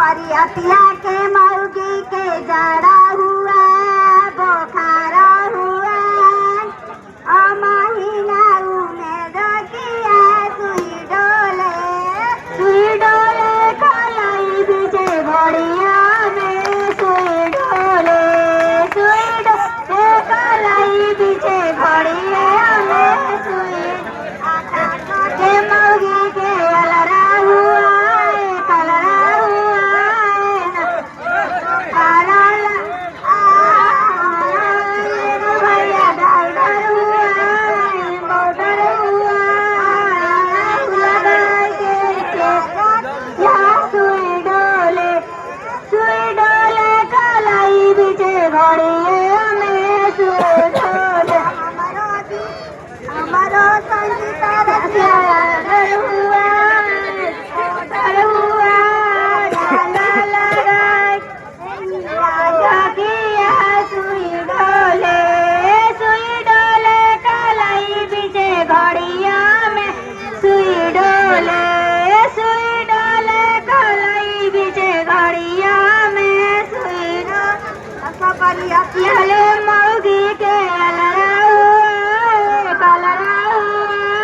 परियतिया के मौगी के जड़ा हुआ बोखारा हुआ महीना में रखिया सुई डोले खलाई बीचे घड़िया में सुई डोले खलाई बीचे घड़िया में सुई के मौगी के अलरा हुआ कलरा भैया डालर हुआ मोटर हुआ सुई डोले कलाई बीचे घड़िए में सुई डोले हमारो संगीता रखिया हुआ मोटर हुआ सुई डोले कलाई बीचे घड़ी